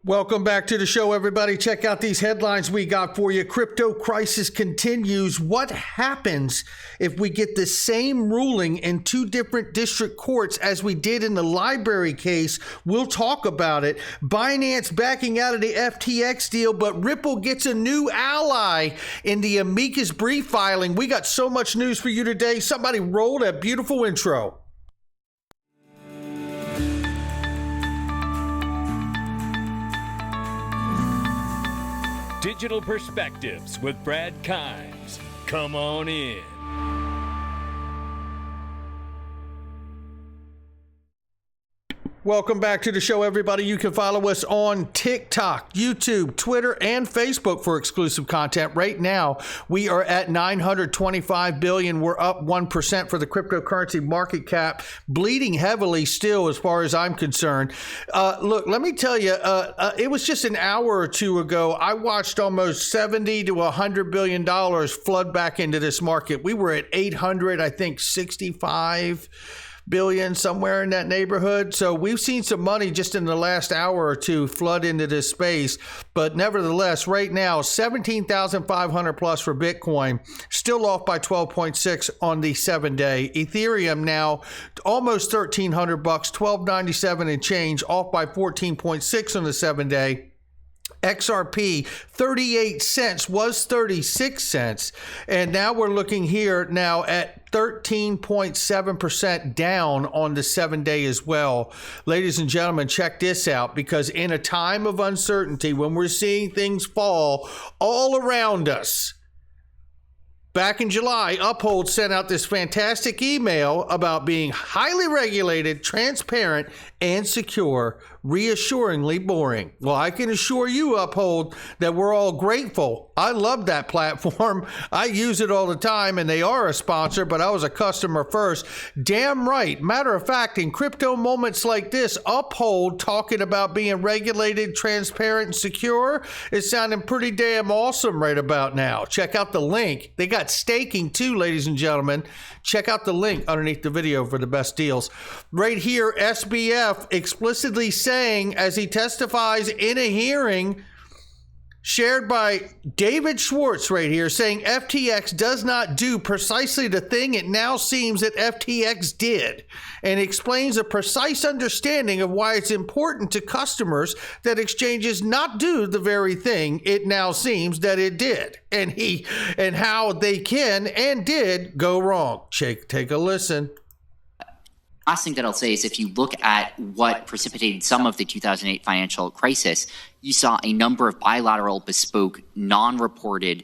Welcome back to the show, everybody. Check out these headlines we got for you. Crypto crisis continues. What happens if we get the same ruling in two different district courts as we did in the library case? We'll talk about it. Binance backing out of the FTX deal, but Ripple gets a new ally in the amicus brief filing. We got so much news for you today. Somebody roll that beautiful intro. Digital Perspectives with Brad Kimes. Come on in. Welcome back to the show, everybody. You can follow us on TikTok, YouTube, Twitter, and Facebook for exclusive content. Right now, we are at 925 billion. We're up 1% for the cryptocurrency market cap, bleeding heavily still as far as I'm concerned. Look, let me tell you, it was just an hour or two ago, I watched almost 70 to $100 billion flood back into this market. We were at 800, I think 65 billion, somewhere in that neighborhood. So we've seen some money just in the last hour or two flood into this space. But nevertheless, right now, 17,500 plus for Bitcoin, still off by 12.6 on the 7-day. Ethereum now almost 1,300 bucks, 1297 and change, off by 14.6 on the 7-day. XRP 38 cents was 36 cents, and now we're looking here now at 13.7% down on the 7-day as well. Ladies and gentlemen, check this out, because in a time of uncertainty, when we're seeing things fall all around us, back in July, Uphold sent out this fantastic email about being highly regulated, transparent, and secure, reassuringly boring. Well, I can assure you, Uphold, that we're all grateful. I love that platform. I use it all the time, and they are a sponsor, but I was a customer first. Damn right. Matter of fact, in crypto moments like this, Uphold talking about being regulated, transparent, and secure is sounding pretty damn awesome right about now. Check out the link. They got staking too, ladies and gentlemen. Check out the link underneath the video for the best deals. Right here, SBF explicitly saying, as he testifies in a hearing shared by David Schwartz right here, saying FTX does not do precisely the thing it now seems that FTX did, and explains a precise understanding of why it's important to customers that exchanges not do the very thing it now seems that it did, and how they can and did go wrong. Take a listen. Last thing that I'll say is, if you look at what precipitated some of the 2008 financial crisis, you saw a number of bilateral, bespoke, non-reported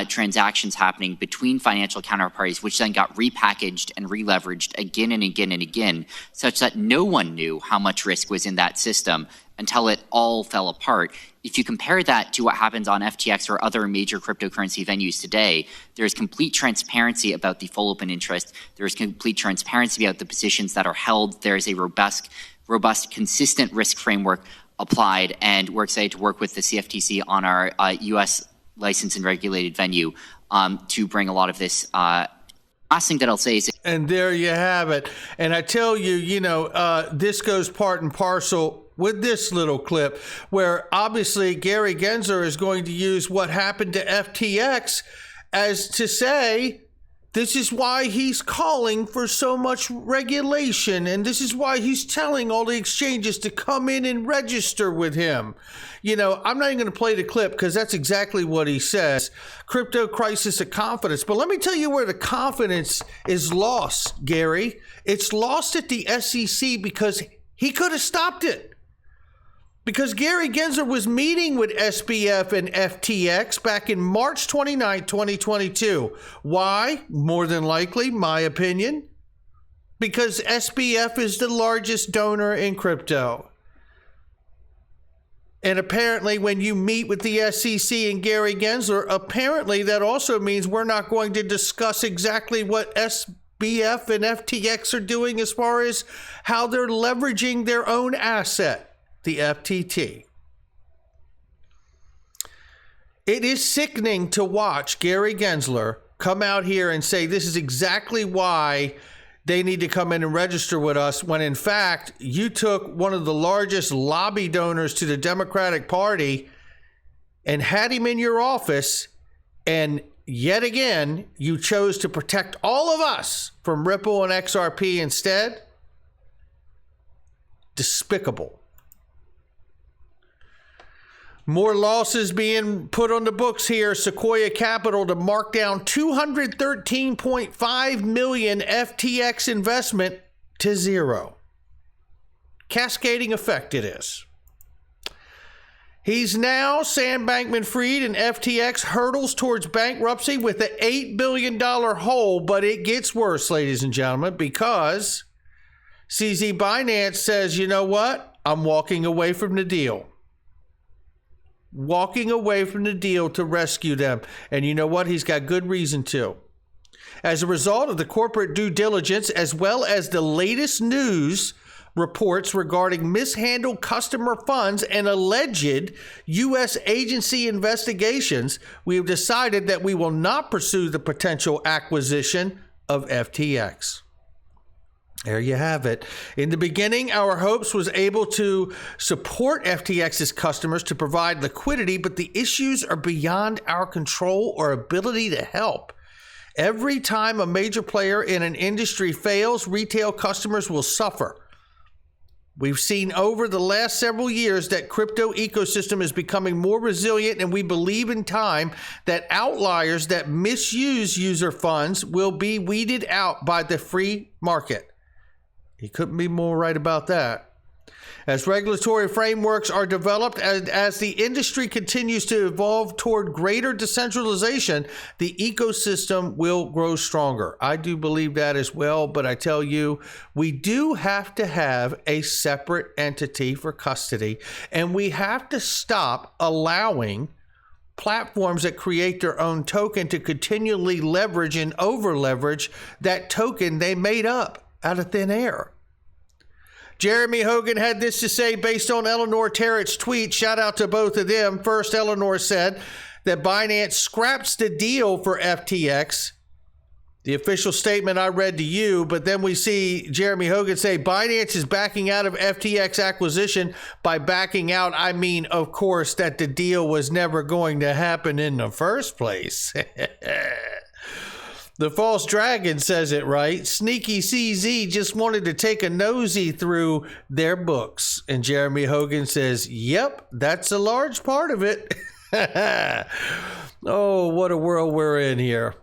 transactions happening between financial counterparties, which then got repackaged and releveraged again and again and again, such that no one knew how much risk was in that system until it all fell apart. If you compare that to what happens on FTX or other major cryptocurrency venues today, there is complete transparency about the full open interest. There is complete transparency about the positions that are held. There is a robust, consistent risk framework applied, and we're excited to work with the CFTC on our U.S. licensed and regulated venue to bring a lot of this. Last thing that I'll say is... And there you have it. And I tell you, this goes part and parcel with this little clip, where obviously Gary Gensler is going to use what happened to FTX as to say, this is why he's calling for so much regulation, and this is why he's telling all the exchanges to come in and register with him. I'm not even going to play the clip because that's exactly what he says. Crypto crisis of confidence. But let me tell you where the confidence is lost, Gary. It's lost at the SEC because he could have stopped it. Because Gary Gensler was meeting with SBF and FTX back in March 29, 2022. Why? More than likely, my opinion, because SBF is the largest donor in crypto. And apparently when you meet with the SEC and Gary Gensler, apparently that also means we're not going to discuss exactly what SBF and FTX are doing as far as how they're leveraging their own asset, the FTT. It is sickening to watch Gary Gensler come out here and say this is exactly why they need to come in and register with us, when in fact, you took one of the largest lobby donors to the Democratic Party and had him in your office, and yet again, you chose to protect all of us from Ripple and XRP instead? Despicable. More losses being put on the books here. Sequoia Capital to mark down 213.5 million FTX investment to zero. Cascading effect it is. He's now, Sam Bankman-Fried, and FTX hurdles towards bankruptcy with an $8 billion hole, but it gets worse, ladies and gentlemen, because CZ Binance says, you know what? I'm walking away from the deal. Walking away from the deal to rescue them. And you know what? He's got good reason to. As a result of the corporate due diligence, as well as the latest news reports regarding mishandled customer funds and alleged U.S. agency investigations, we have decided that we will not pursue the potential acquisition of FTX. There you have it. In the beginning, our hopes was able to support FTX's customers to provide liquidity, but the issues are beyond our control or ability to help. Every time a major player in an industry fails, retail customers will suffer. We've seen over the last several years that crypto ecosystem is becoming more resilient, and we believe in time that outliers that misuse user funds will be weeded out by the free market. He couldn't be more right about that. As regulatory frameworks are developed, as the industry continues to evolve toward greater decentralization, the ecosystem will grow stronger. I do believe that as well, but I tell you, we do have to have a separate entity for custody, and we have to stop allowing platforms that create their own token to continually leverage and over-leverage that token they made up out of thin air. Jeremy Hogan had this to say based on Eleanor Terrett's tweet. Shout out to both of them. First, Eleanor said that Binance scraps the deal for FTX. The official statement I read to you, but then we see Jeremy Hogan say Binance is backing out of FTX acquisition. By backing out, I mean, of course, that the deal was never going to happen in the first place. The false dragon says it right. Sneaky CZ just wanted to take a nosy through their books. And Jeremy Hogan says, yep, that's a large part of it. Oh, what a world we're in here.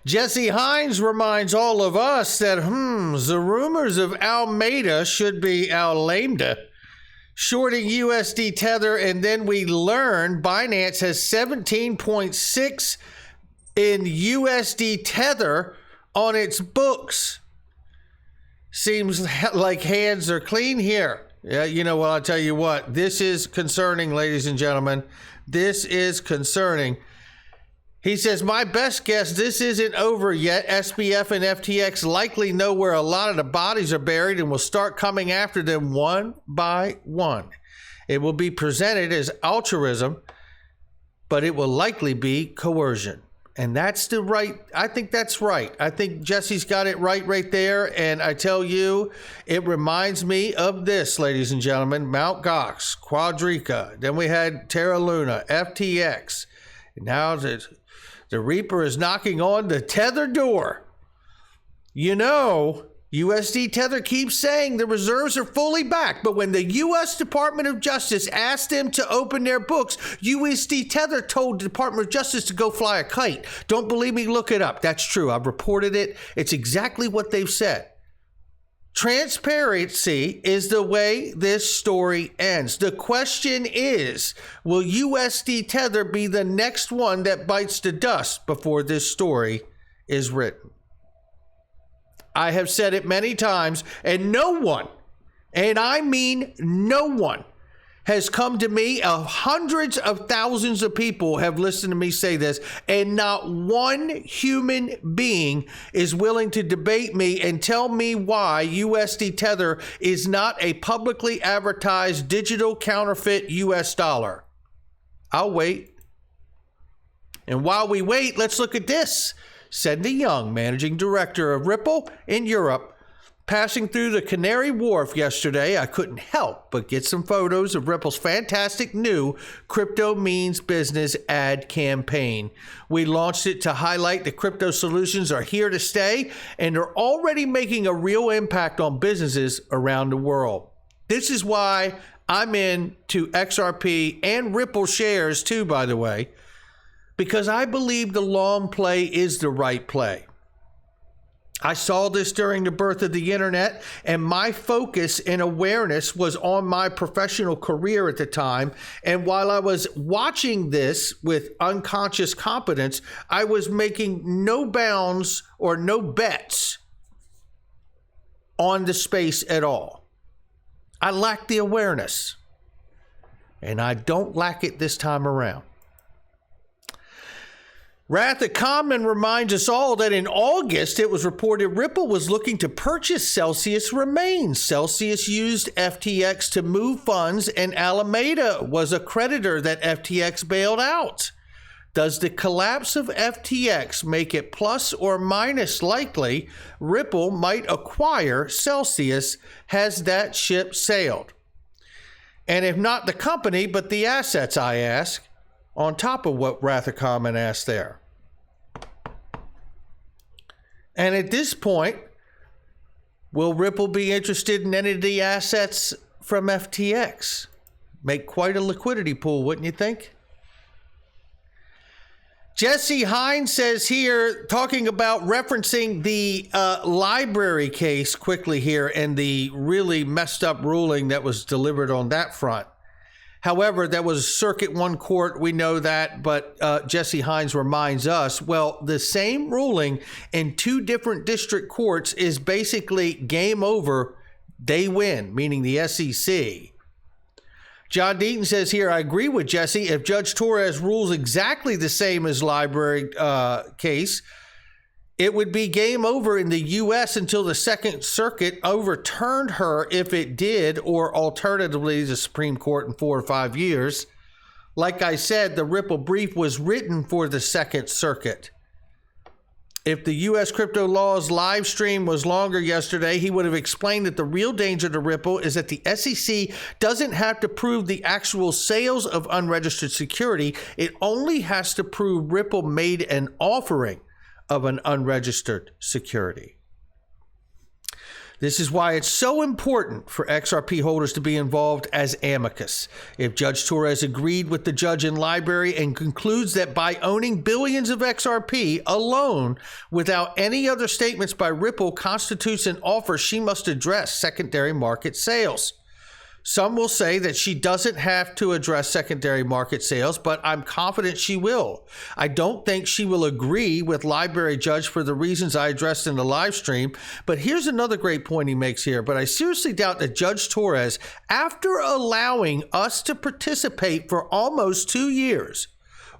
Jesse Hines reminds all of us that, the rumors of Almeida should be Alameda shorting USD Tether, and then we learn Binance has 17.6 in USD Tether on its books. Seems like hands are clean here. Yeah, you know what? I'll tell you what. This is concerning, ladies and gentlemen. This is concerning. He says, my best guess, this isn't over yet. SBF and FTX likely know where a lot of the bodies are buried and will start coming after them one by one. It will be presented as altruism, but it will likely be coercion. And that's the right, I think that's right. I think Jesse's got it right there. And I tell you, it reminds me of this, ladies and gentlemen. Mt. Gox, Quadriga, then we had Terra Luna, FTX. And now the Reaper is knocking on the Tether door. You know, USD Tether keeps saying the reserves are fully back, but when the U.S. Department of Justice asked them to open their books, USD Tether told the Department of Justice to go fly a kite. Don't believe me? Look it up. That's true. I've reported it. It's exactly what they've said. Transparency is the way this story ends. The question is, will USD Tether be the next one that bites the dust before this story is written? I have said it many times, and no one, and I mean no one, has come to me. Hundreds of thousands of people have listened to me say this, and not one human being is willing to debate me and tell me why USD Tether is not a publicly advertised digital counterfeit US dollar. I'll wait. And while we wait, let's look at this. Cindy Young, managing director of Ripple in Europe, passing through the Canary Wharf yesterday. I couldn't help but get some photos of Ripple's fantastic new Crypto Means Business ad campaign. We launched it to highlight that crypto solutions are here to stay and are already making a real impact on businesses around the world. This is why I'm into XRP and Ripple shares too, by the way, because I believe the long play is the right play. I saw this during the birth of the internet, and my focus and awareness was on my professional career at the time. And while I was watching this with unconscious competence, I was making no bounds or no bets on the space at all. I lacked the awareness, and I don't lack it this time around. Wrath of Common reminds us all that in August, it was reported Ripple was looking to purchase Celsius remains. Celsius used FTX to move funds, and Alameda was a creditor that FTX bailed out. Does the collapse of FTX make it plus or minus likely Ripple might acquire Celsius? Has that ship sailed? And if not the company, but the assets, I ask, on top of what Wrath of Common asked there. And at this point, will Ripple be interested in any of the assets from FTX? Make quite a liquidity pool, wouldn't you think? Jesse Hines says here, talking about referencing the library case quickly here and the really messed up ruling that was delivered on that front. However, that was Circuit 1 court. We know that, but Jesse Hines reminds us, well, the same ruling in two different district courts is basically game over. They win, meaning the SEC. John Deaton says here, I agree with Jesse. If Judge Torres rules exactly the same as library case, it would be game over in the U.S. until the Second Circuit overturned her if it did, or alternatively, the Supreme Court in 4 or 5 years. Like I said, the Ripple brief was written for the Second Circuit. If the U.S. Crypto Laws live stream was longer yesterday, he would have explained that the real danger to Ripple is that the SEC doesn't have to prove the actual sales of unregistered security. It only has to prove Ripple made an offering of an unregistered security. This is why it's so important for XRP holders to be involved as amicus. If Judge Torres agreed with the judge in library and concludes that by owning billions of XRP alone, without any other statements by Ripple, constitutes an offer, she must address secondary market sales. Some will say that she doesn't have to address secondary market sales, but I'm confident she will. I don't think she will agree with library judge for the reasons I addressed in the live stream. But here's another great point he makes here. But I seriously doubt that Judge Torres, after allowing us to participate for almost 2 years,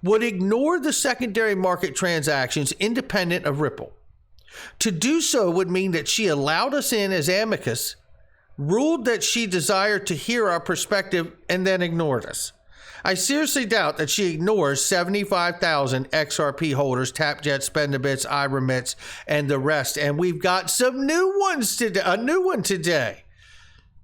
would ignore the secondary market transactions independent of Ripple. To do so would mean that she allowed us in as amicus, ruled that she desired to hear our perspective, and then ignored us. I seriously doubt that she ignores 75,000 XRP holders, TapJet, SpendaBits, iRemits, and the rest. And we've got some new ones today, a new one today.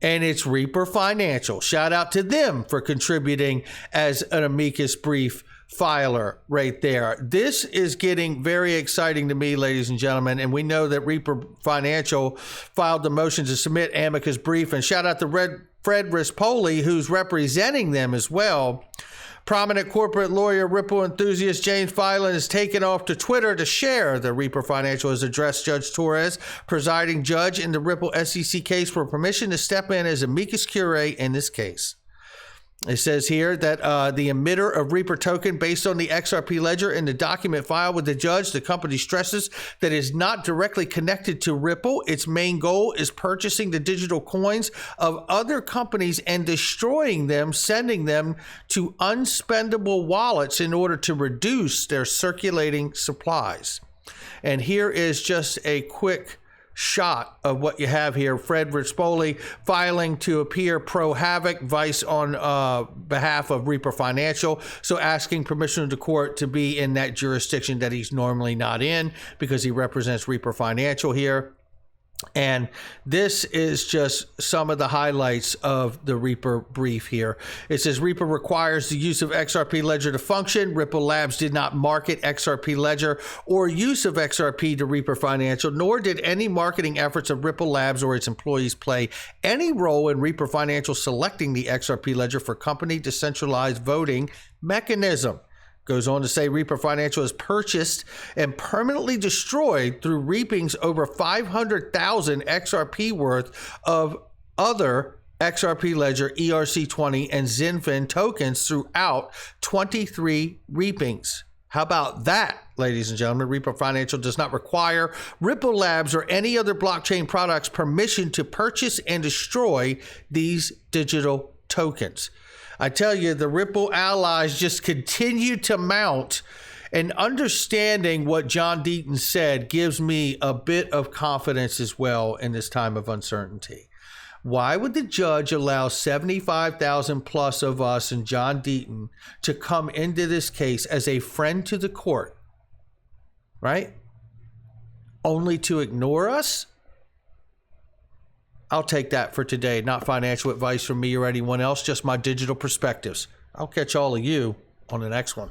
And it's Reaper Financial. Shout out to them for contributing as an amicus brief filer right there. This is getting very exciting to me, ladies and gentlemen, and we know that Reaper Financial filed the motion to submit amicus brief, and shout out to Fred Rispoli, who's representing them as well. Prominent corporate lawyer, Ripple enthusiast James Filan is taken off to Twitter to share that Reaper Financial has addressed Judge Torres, presiding judge in the Ripple SEC case, for permission to step in as amicus curiae in this case. It says here that the emitter of Reaper token based on the XRP ledger in the document filed with the judge, the company stresses that it is not directly connected to Ripple. Its main goal is purchasing the digital coins of other companies and destroying them, sending them to unspendable wallets in order to reduce their circulating supplies. And here is just a quick shot of what you have here. Fred Rispoli filing to appear pro Havoc, Vice on behalf of Reaper Financial. So asking permission of the court to be in that jurisdiction that he's normally not in because he represents Reaper Financial here. And this is just some of the highlights of the Reaper brief here. It says Reaper requires the use of XRP Ledger to function. Ripple Labs did not market XRP Ledger or use of XRP to Reaper Financial, nor did any marketing efforts of Ripple Labs or its employees play any role in Reaper Financial selecting the XRP Ledger for company decentralized voting mechanism. Goes on to say Reaper Financial is purchased and permanently destroyed through reapings over 500,000 XRP worth of other XRP Ledger, ERC20, and XinFin tokens throughout 23 reapings. How about that, ladies and gentlemen? Reaper Financial does not require Ripple Labs or any other blockchain products permission to purchase and destroy these digital tokens. I tell you, the Ripple allies just continue to mount, and understanding what John Deaton said gives me a bit of confidence as well in this time of uncertainty. Why would the judge allow 75,000 plus of us and John Deaton to come into this case as a friend to the court, right? Only to ignore us? I'll take that for today. Not financial advice from me or anyone else, just my digital perspectives. I'll catch all of you on the next one.